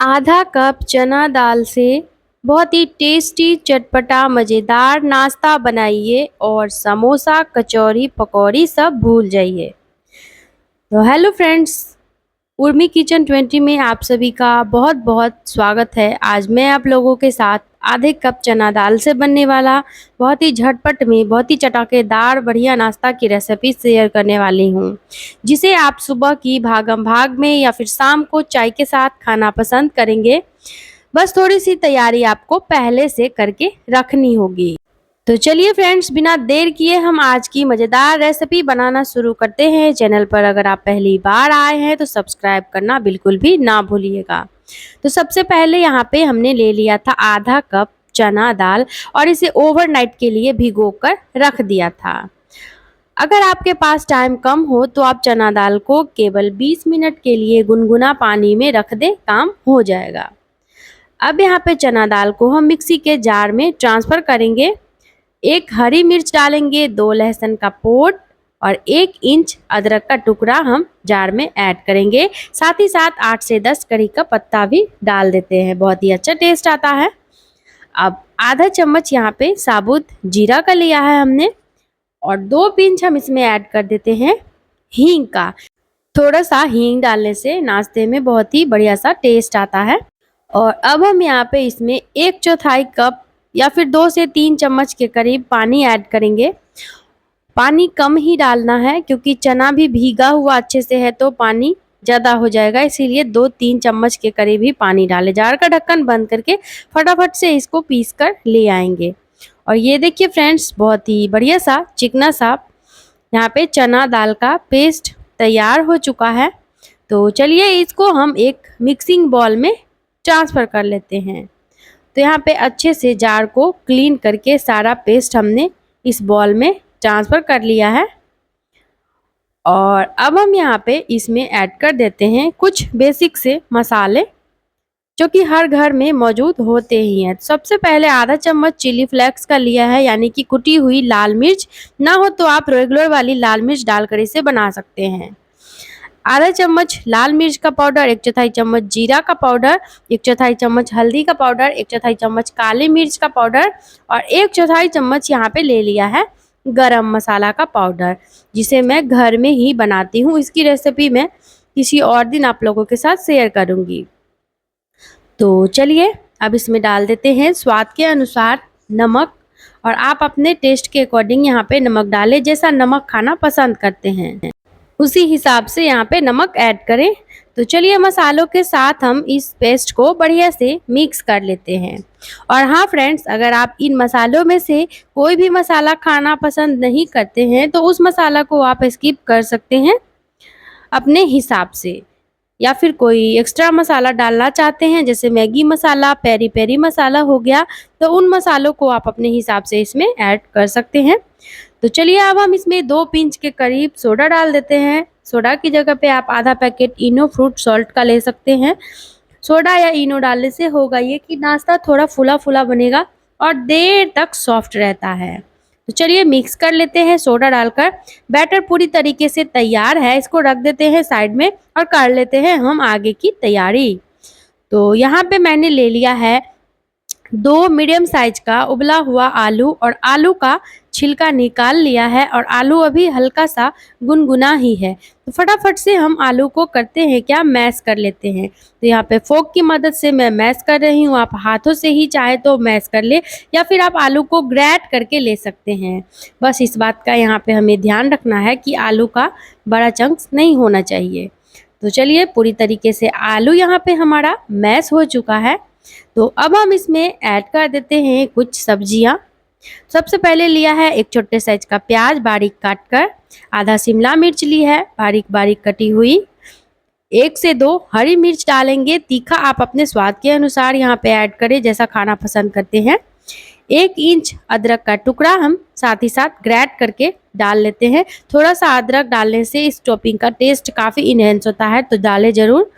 आधा कप चना दाल से बहुत ही टेस्टी चटपटा मज़ेदार नाश्ता बनाइए और समोसा कचौरी पकौड़ी सब भूल जाइए। तो हेलो फ्रेंड्स, उर्मी किचन 20 में आप सभी का बहुत बहुत स्वागत है। आज मैं आप लोगों के साथ आधे कप चना दाल से बनने वाला बहुत ही झटपट में बहुत ही चटाकेदार बढ़िया नाश्ता की रेसिपी शेयर करने वाली हूँ, जिसे आप सुबह की भागम भाग में या फिर शाम को चाय के साथ खाना पसंद करेंगे। बस थोड़ी सी तैयारी आपको पहले से करके रखनी होगी। तो चलिए फ्रेंड्स, बिना देर किए हम आज की मज़ेदार रेसिपी बनाना शुरू करते हैं। चैनल पर अगर आप पहली बार आए हैं तो सब्सक्राइब करना बिल्कुल भी ना भूलिएगा। तो सबसे पहले यहाँ पे हमने ले लिया था आधा कप चना दाल और इसे ओवरनाइट के लिए भिगो कर रख दिया था। अगर आपके पास टाइम कम हो तो आप चना दाल को केवल 20 मिनट के लिए गुनगुना पानी में रख दें, काम हो जाएगा। अब यहाँ पे चना दाल को हम मिक्सी के जार में ट्रांसफ़र करेंगे। एक हरी मिर्च डालेंगे, 2 लहसुन का पोट और 1 इंच अदरक का टुकड़ा हम जार में ऐड करेंगे। साथ ही साथ 8 से 10 करी का पत्ता भी डाल देते हैं, बहुत ही अच्छा टेस्ट आता है। अब आधा चम्मच यहाँ पे साबुत जीरा का लिया है हमने और 2 पिंच हम इसमें ऐड कर देते हैं हींग का। थोड़ा सा हींग डालने से नाश्ते में बहुत ही बढ़िया सा टेस्ट आता है। और अब हम यहाँ पे इसमें 1/4 कप या फिर 2 से 3 चम्मच के करीब पानी ऐड करेंगे। पानी कम ही डालना है क्योंकि चना भी भीगा हुआ अच्छे से है तो पानी ज़्यादा हो जाएगा, इसीलिए 2-3 चम्मच के करीब ही पानी डालें। जार का ढक्कन बंद करके फटाफट से इसको पीस कर ले आएंगे। और ये देखिए फ्रेंड्स, बहुत ही बढ़िया सा चिकना सा यहाँ पे चना दाल का पेस्ट तैयार हो चुका है। तो चलिए इसको हम एक मिक्सिंग बॉल में ट्रांसफ़र कर लेते हैं। तो यहाँ पे अच्छे से जार को क्लीन करके सारा पेस्ट हमने इस बॉल में ट्रांसफ़र कर लिया है। और अब हम यहाँ पे इसमें ऐड कर देते हैं कुछ बेसिक से मसाले जो कि हर घर में मौजूद होते ही हैं। सबसे पहले आधा चम्मच चिली फ्लेक्स का लिया है, यानी कि कुटी हुई लाल मिर्च। ना हो तो आप रेगुलर वाली लाल मिर्च डालकर इसे बना सकते हैं। आधा चम्मच लाल मिर्च का पाउडर, 1/4 चम्मच जीरा का पाउडर, 1/4 चम्मच हल्दी का पाउडर, 1/4 चम्मच काली मिर्च का पाउडर और 1/4 चम्मच यहाँ पे ले लिया है गरम मसाला का पाउडर, जिसे मैं घर में ही बनाती हूँ। इसकी रेसिपी मैं किसी और दिन आप लोगों के साथ शेयर करूँगी। तो चलिए अब इसमें डाल देते हैं स्वाद के अनुसार नमक और आप अपने टेस्ट के अकॉर्डिंग यहाँ पे नमक डालें, जैसा नमक खाना पसंद करते हैं उसी हिसाब से यहाँ पे नमक ऐड करें। तो चलिए मसालों के साथ हम इस पेस्ट को बढ़िया से मिक्स कर लेते हैं। और हाँ फ्रेंड्स, अगर आप इन मसालों में से कोई भी मसाला खाना पसंद नहीं करते हैं तो उस मसाला को आप स्किप कर सकते हैं अपने हिसाब से, या फिर कोई एक्स्ट्रा मसाला डालना चाहते हैं जैसे मैगी मसाला, पेरी पेरी मसाला हो गया, तो उन मसालों को आप अपने हिसाब से इसमें ऐड कर सकते हैं। तो चलिए अब हम इसमें 2 पिंच के करीब सोडा डाल देते हैं। सोडा की जगह पे आप आधा पैकेट इनो फ्रूट सॉल्ट का ले सकते हैं। सोडा या इनो डालने से होगा ये कि नाश्ता थोड़ा फूला फूला बनेगा और देर तक सॉफ्ट रहता है। तो चलिए मिक्स कर लेते हैं सोडा डालकर। बैटर पूरी तरीके से तैयार है, इसको रख देते हैं साइड में और कर लेते हैं हम आगे की तैयारी। तो यहाँ पे मैंने ले लिया है 2 मीडियम साइज का उबला हुआ आलू और आलू का छिलका निकाल लिया है और आलू अभी हल्का सा गुनगुना ही है। तो फटाफट से हम आलू को करते हैं क्या, मैश कर लेते हैं। तो यहाँ पे फोक की मदद से मैं मैश कर रही हूँ, आप हाथों से ही चाहे तो मैश कर ले या फिर आप आलू को ग्रेट करके ले सकते हैं। बस इस बात का यहाँ पे हमें ध्यान रखना है कि आलू का बड़ा चंक्स नहीं होना चाहिए। तो चलिए पूरी तरीके से आलू यहाँ पे हमारा मैश हो चुका है। तो अब हम इसमें ऐड कर देते हैं कुछ सब्जियां। सबसे पहले लिया है एक छोटे साइज का प्याज बारीक काट कर, आधा शिमला मिर्च ली है बारीक बारीक कटी हुई, 1 से 2 हरी मिर्च डालेंगे। तीखा आप अपने स्वाद के अनुसार यहाँ पे ऐड करें, जैसा खाना पसंद करते हैं। 1 इंच अदरक का टुकड़ा हम साथ ही साथ ग्रेट करके डाल लेते हैं। थोड़ा सा अदरक डालने से इस टॉपिंग का टेस्ट काफ़ी इनहेंस होता है, तो डालें ज़रूर।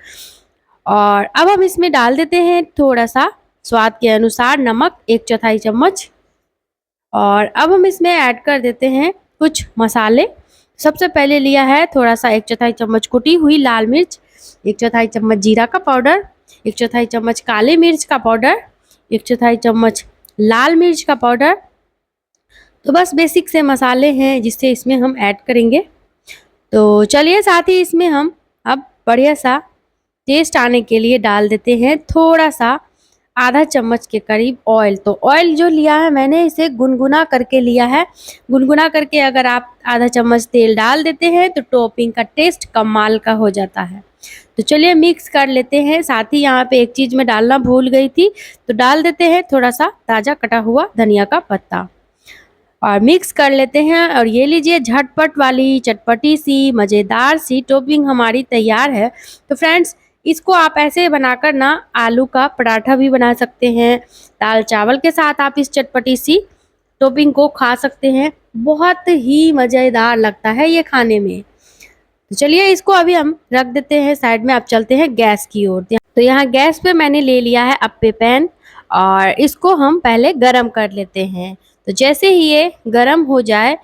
और अब हम इसमें डाल देते हैं थोड़ा सा स्वाद के अनुसार नमक, 1/4 चम्मच। और अब हम इसमें ऐड कर देते हैं कुछ मसाले। सबसे पहले लिया है थोड़ा सा 1/4 चम्मच कुटी हुई लाल मिर्च, 1/4 चम्मच जीरा का पाउडर, 1/4 चम्मच काली मिर्च का पाउडर, 1/4 चम्मच लाल मिर्च का पाउडर। तो बस बेसिक से मसाले हैं जिससे इसमें हम ऐड करेंगे। तो चलिए साथ ही इसमें हम अब बढ़िया सा टेस्ट आने के लिए डाल देते हैं थोड़ा सा आधा चम्मच के करीब ऑयल। तो ऑयल जो लिया है मैंने इसे गुनगुना करके लिया है। गुनगुना करके अगर आप आधा चम्मच तेल डाल देते हैं तो टॉपिंग का टेस्ट कमाल का हो जाता है। तो चलिए मिक्स कर लेते हैं। साथ ही यहाँ पे एक चीज़ मैं डालना भूल गई थी, तो डाल देते हैं थोड़ा सा ताज़ा कटा हुआ धनिया का पत्ता और मिक्स कर लेते हैं। और ये लीजिए झटपट वाली चटपटी सी मज़ेदार सी टॉपिंग हमारी तैयार है। तो फ्रेंड्स इसको आप ऐसे बनाकर ना आलू का पराठा भी बना सकते हैं, दाल चावल के साथ आप इस चटपटी सी टॉपिंग को खा सकते हैं। बहुत ही मज़ेदार लगता है ये खाने में। तो चलिए इसको अभी हम रख देते हैं साइड में। अब चलते हैं गैस की ओर। तो यहाँ गैस पे मैंने ले लिया है अप्पे पैन और इसको हम पहले गरम कर लेते हैं। तो जैसे ही ये गरम हो जाए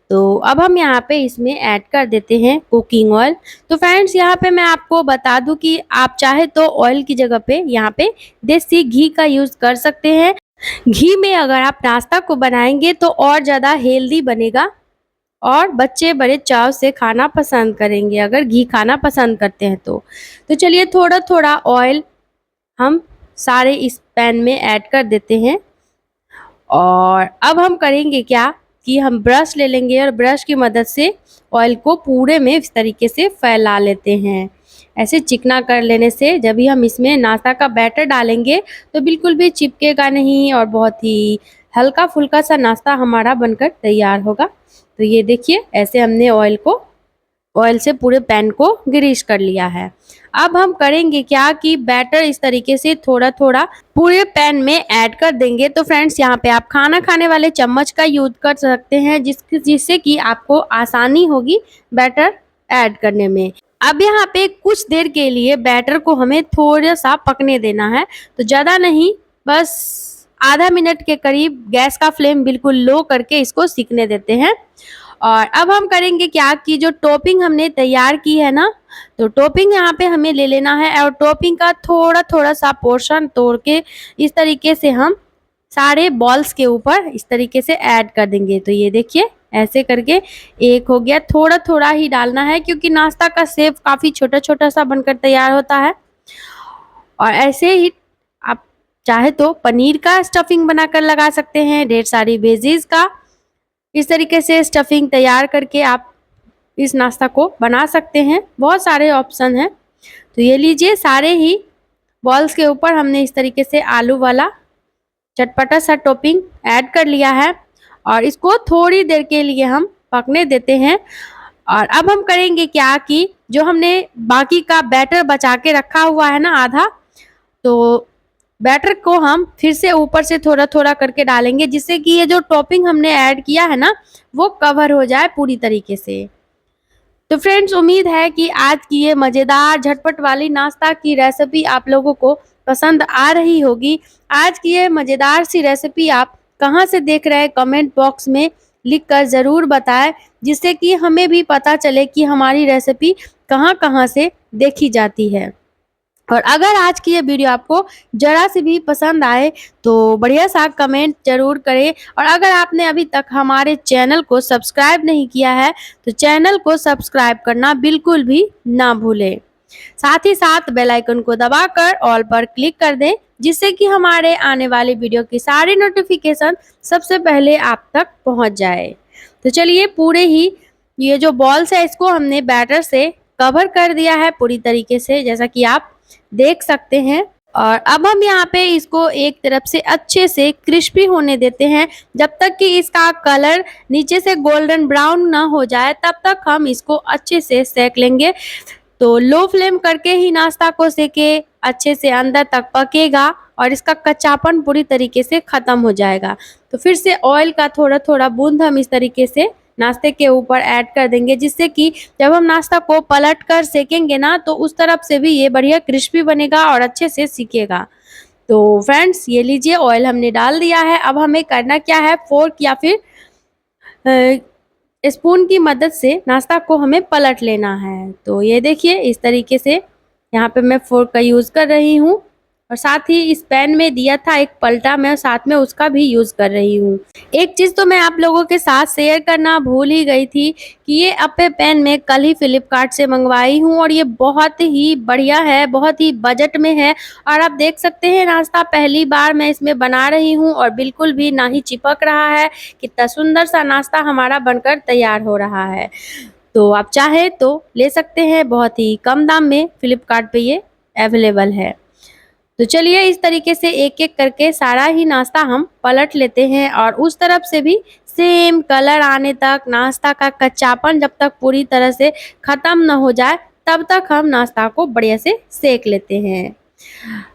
तो अब हम यहाँ पे इसमें ऐड कर देते हैं कुकिंग ऑयल। तो फ्रेंड्स यहाँ पे मैं आपको बता दूं कि आप चाहे तो ऑयल की जगह पे यहाँ पे देसी घी का यूज़ कर सकते हैं। घी में अगर आप नाश्ता को बनाएंगे तो और ज़्यादा हेल्दी बनेगा और बच्चे बड़े चाव से खाना पसंद करेंगे अगर घी खाना पसंद करते हैं तो चलिए थोड़ा थोड़ा ऑयल हम सारे इस पैन में ऐड कर देते हैं। और अब हम करेंगे क्या कि हम ब्रश ले लेंगे और ब्रश की मदद से ऑयल को पूरे में इस तरीके से फैला लेते हैं। ऐसे चिकना कर लेने से जब भी हम इसमें नाश्ता का बैटर डालेंगे तो बिल्कुल भी चिपकेगा नहीं और बहुत ही हल्का फुल्का सा नाश्ता हमारा बनकर तैयार होगा। तो ये देखिए ऐसे हमने ऑयल से पूरे पैन को ग्रीस कर लिया है। अब हम करेंगे क्या कि बैटर इस तरीके से थोड़ा थोड़ा पूरे पैन में ऐड कर देंगे। तो फ्रेंड्स यहाँ पे आप खाना खाने वाले चम्मच का यूज कर सकते हैं जिससे कि आपको आसानी होगी बैटर ऐड करने में। अब यहाँ पे कुछ देर के लिए बैटर को हमें थोड़ा सा पकने देना है। तो ज़्यादा नहीं, बस आधा मिनट के करीब गैस का फ्लेम बिल्कुल लो करके इसको सीखने देते हैं। और अब हम करेंगे क्या कि जो टॉपिंग हमने तैयार की है ना, तो टॉपिंग यहाँ पे हमें ले लेना है और टॉपिंग का थोड़ा थोड़ा सा पोर्शन तोड़ के इस तरीके से हम सारे बॉल्स के ऊपर इस तरीके से ऐड कर देंगे। तो ये देखिए ऐसे करके एक हो गया। थोड़ा थोड़ा ही डालना है क्योंकि नाश्ता का शेप काफ़ी छोटा छोटा सा बनकर तैयार होता है। और ऐसे ही आप चाहे तो पनीर का स्टफिंग बनाकर लगा सकते हैं, ढेर सारी वेजीज का इस तरीके से स्टफिंग तैयार करके आप इस नाश्ता को बना सकते हैं। बहुत सारे ऑप्शन हैं। तो ये लीजिए सारे ही बॉल्स के ऊपर हमने इस तरीके से आलू वाला चटपटा सा टॉपिंग ऐड कर लिया है और इसको थोड़ी देर के लिए हम पकने देते हैं। और अब हम करेंगे क्या कि जो हमने बाकी का बैटर बचा के रखा हुआ है ना आधा, तो बैटर को हम फिर से ऊपर से थोड़ा थोड़ा करके डालेंगे जिससे कि ये जो टॉपिंग हमने ऐड किया है ना वो कवर हो जाए पूरी तरीके से। तो फ्रेंड्स उम्मीद है कि आज की ये मज़ेदार झटपट वाली नाश्ता की रेसिपी आप लोगों को पसंद आ रही होगी। आज की ये मज़ेदार सी रेसिपी आप कहाँ से देख रहे हैं कमेंट बॉक्स में लिखकर ज़रूर बताएं, जिससे कि हमें भी पता चले कि हमारी रेसिपी कहाँ कहाँ से देखी जाती है। और अगर आज की ये वीडियो आपको ज़रा सी भी पसंद आए तो बढ़िया सा कमेंट ज़रूर करें। और अगर आपने अभी तक हमारे चैनल को सब्सक्राइब नहीं किया है तो चैनल को सब्सक्राइब करना बिल्कुल भी ना भूलें। साथ ही साथ बेल आइकन को दबाकर ऑल पर क्लिक कर दें जिससे कि हमारे आने वाली वीडियो की सारी नोटिफिकेशन सबसे पहले आप तक पहुंच जाए। तो चलिए पूरे ही ये जो बॉल्स है इसको हमने बैटर से कवर कर दिया है पूरी तरीके से, जैसा कि आप देख सकते हैं। और अब हम यहाँ पे इसको एक तरफ से अच्छे से क्रिस्पी होने देते हैं। जब तक कि इसका कलर नीचे से गोल्डन ब्राउन ना हो जाए तब तक हम इसको अच्छे से सेक लेंगे। तो लो फ्लेम करके ही नाश्ता को सेके, अच्छे से अंदर तक पकेगा और इसका कच्चापन पूरी तरीके से ख़त्म हो जाएगा। तो फिर से ऑयल का थोड़ा थोड़ा बूंद हम इस तरीके से नाश्ते के ऊपर ऐड कर देंगे जिससे कि जब हम नाश्ता को पलट कर सेकेंगे ना तो उस तरफ से भी ये बढ़िया क्रिस्पी बनेगा और अच्छे से सिकेगा। तो फ्रेंड्स ये लीजिए ऑयल हमने डाल दिया है। अब हमें करना क्या है, फोर्क या फिर स्पून की मदद से नाश्ता को हमें पलट लेना है। तो ये देखिए इस तरीके से यहाँ पे मैं फोर्क का यूज़ कर रही हूँ और साथ ही इस पैन में दिया था एक पलटा, मैं साथ में उसका भी यूज़ कर रही हूँ। एक चीज़ तो मैं आप लोगों के साथ शेयर करना भूल ही गई थी कि ये अप्पे पैन मैं कल ही फ्लिपकार्ट से मंगवाई हूँ और ये बहुत ही बढ़िया है, बहुत ही बजट में है और आप देख सकते हैं नाश्ता पहली बार मैं इसमें बना रही हूँ और बिल्कुल भी ना ही चिपक रहा है। कितना सुंदर सा नाश्ता हमारा बनकर तैयार हो रहा है। तो आप चाहें तो ले सकते हैं, बहुत ही कम दाम में फ्लिपकार्ट पे ये अवेलेबल है। तो चलिए इस तरीके से एक-एक करके सारा ही नाश्ता हम पलट लेते हैं और उस तरफ से भी सेम कलर आने तक, नाश्ता का कच्चापन जब तक पूरी तरह से ख़त्म ना हो जाए, तब तक हम नाश्ता को बढ़िया से सेक लेते हैं।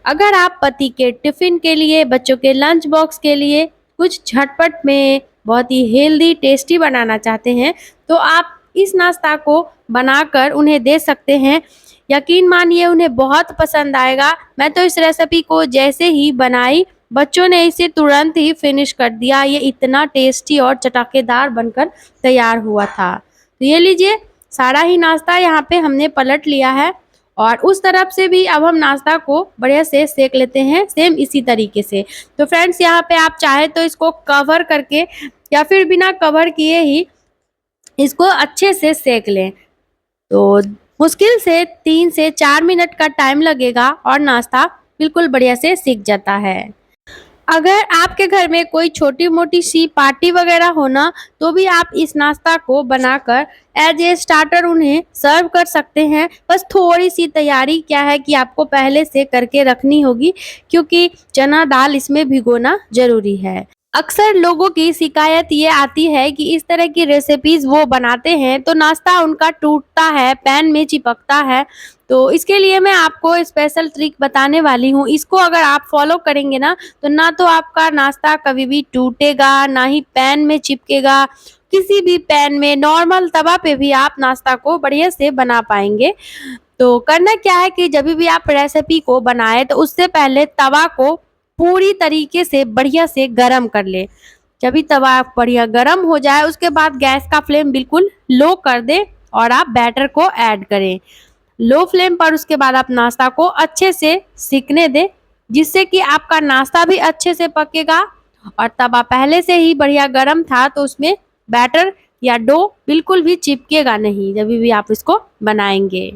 अगर आप पति के टिफ़िन के लिए, बच्चों के लंच बॉक्स के लिए कुछ झटपट में बहुत ही हेल्दी, टेस्टी बनाना चाहते हैं, तो आप इस नाश्ता को बनाकर उन्हें दे सकते हैं। यकीन मानिए उन्हें बहुत पसंद आएगा। मैं तो इस रेसिपी को जैसे ही बनाई, बच्चों ने इसे तुरंत ही फिनिश कर दिया। ये इतना टेस्टी और चटकेदार बनकर तैयार हुआ था। तो ये लीजिए, सारा ही नाश्ता यहाँ पे हमने पलट लिया है और उस तरफ से भी अब हम नाश्ता को बढ़िया से सेक लेते हैं, सेम इसी तरीके से। तो फ्रेंड्स, यहाँ पे आप चाहे तो इसको कवर करके या फिर बिना कवर किए ही इसको अच्छे से सेक लें। तो मुश्किल से 3 से 4 मिनट का टाइम लगेगा और नाश्ता बिल्कुल बढ़िया से सिक जाता है। अगर आपके घर में कोई छोटी-मोटी सी पार्टी वगैरह हो ना, तो भी आप इस नाश्ता को बनाकर एज़ ए स्टार्टर उन्हें सर्व कर सकते हैं। बस थोड़ी-सी तैयारी क्या है कि आपको पहले से करके रखनी होगी, क्योंकि चना दाल इसमें भिगोना ज़रूरी है। अक्सर लोगों की शिकायत ये आती है कि इस तरह की रेसिपीज़ वो बनाते हैं तो नाश्ता उनका टूटता है, पैन में चिपकता है। तो इसके लिए मैं आपको स्पेशल ट्रिक बताने वाली हूँ। इसको अगर आप फ़ॉलो करेंगे ना तो आपका नाश्ता कभी भी टूटेगा, ना ही पैन में चिपकेगा। किसी भी पैन में, नॉर्मल तवा पे भी आप नाश्ता को बढ़िया से बना पाएँगे। तो करना क्या है कि जभी भी आप रेसिपी को बनाएँ तो उससे पहले तवा को पूरी तरीके से बढ़िया से गरम कर लें। जब भी तवा बढ़िया गरम हो जाए, उसके बाद गैस का फ्लेम बिल्कुल लो कर दें और आप बैटर को ऐड करें। लो फ्लेम पर उसके बाद आप नाश्ता को अच्छे से सिकने दें, जिससे कि आपका नाश्ता भी अच्छे से पकेगा और तवा पहले से ही बढ़िया गरम था, तो उसमें बैटर या डो बिल्कुल भी चिपकेगा नहीं जभी भी आप इसको बनाएँगे।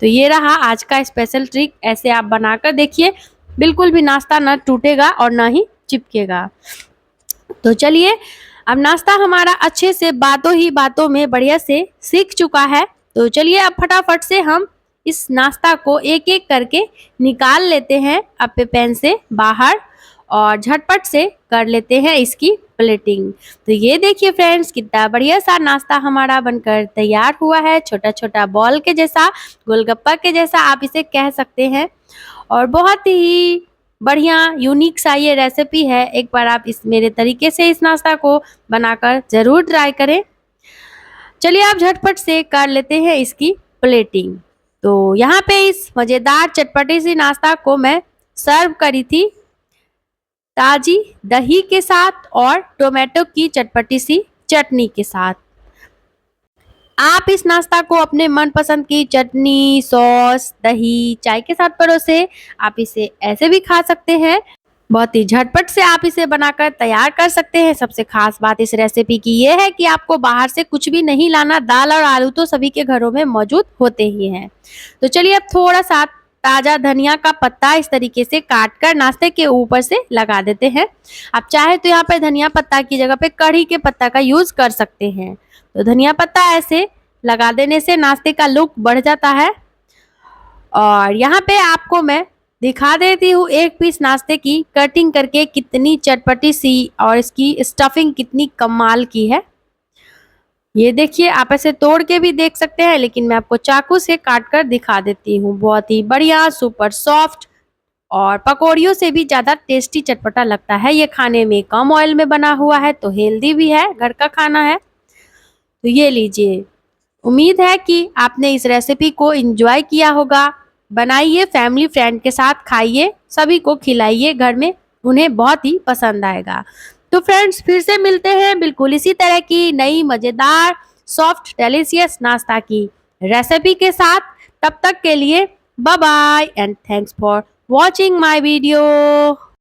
तो ये रहा आज का स्पेशल ट्रिक, ऐसे आप बनाकर देखिए, बिल्कुल भी नाश्ता ना टूटेगा और ना ही चिपकेगा। तो चलिए, अब नाश्ता हमारा अच्छे से बातों ही बातों में बढ़िया से सीख चुका है। तो चलिए अब फटाफट से हम इस नाश्ता को एक-एक करके निकाल लेते हैं अप्पे पैन से बाहर और झटपट से कर लेते हैं इसकी प्लेटिंग। तो ये देखिए फ्रेंड्स, कितना बढ़िया सा नाश्ता हमारा बनकर तैयार हुआ है। छोटा-छोटा बॉल के जैसा, गोलगप्पा के जैसा आप इसे कह सकते हैं और बहुत ही बढ़िया यूनिक सा ये रेसिपी है। एक बार आप इस मेरे तरीके से इस नाश्ता को बनाकर ज़रूर ट्राई करें। चलिए आप झटपट से कर लेते हैं इसकी प्लेटिंग। तो यहाँ पे इस मज़ेदार चटपटी सी नाश्ता को मैं सर्व करी थी ताज़ी दही के साथ और टोमेटो की चटपटी सी चटनी के साथ। आप इस नाश्ता को अपने मनपसंद की चटनी, सॉस, दही, चाय के साथ परोसे। आप इसे ऐसे भी खा सकते हैं। बहुत ही झटपट से आप इसे बनाकर तैयार कर सकते हैं। सबसे खास बात इस रेसिपी की ये है कि आपको बाहर से कुछ भी नहीं लाना, दाल और आलू तो सभी के घरों में मौजूद होते ही हैं। तो चलिए अब थोड़ा-सा ताज़ा धनिया का पत्ता इस तरीके से काट कर नाश्ते के ऊपर से लगा देते हैं। आप चाहे तो यहाँ पे धनिया पत्ता की जगह पे कढ़ी के पत्ता का यूज़ कर सकते हैं। तो धनिया पत्ता ऐसे लगा देने से नाश्ते का लुक बढ़ जाता है। और यहाँ पे आपको मैं दिखा देती हूँ एक पीस नाश्ते की कटिंग करके, कितनी चटपटी सी और इसकी स्टफिंग कितनी कमाल की है। ये देखिए, आप ऐसे तोड़ के भी देख सकते हैं, लेकिन मैं आपको चाकू से काट कर दिखा देती हूँ। बहुत ही बढ़िया, सुपर सॉफ्ट और पकौड़ियों से भी ज़्यादा टेस्टी चटपटा लगता है। ये खाने में कम ऑयल में बना हुआ है, तो हेल्दी भी है, घर का खाना है। तो ये लीजिए, उम्मीद है कि आपने इस रेसिपी को एंजॉय किया होगा। बनाइए, फैमिली फ्रेंड के साथ खाइए, सभी को खिलाइए घर में, उन्हें बहुत ही पसंद आएगा। तो फ्रेंड्स, फिर से मिलते हैं बिल्कुल इसी तरह की नई मज़ेदार, सॉफ्ट, डिलीशियस नाश्ता की रेसिपी के साथ। तब तक के लिए bye bye and thanks for watching my video.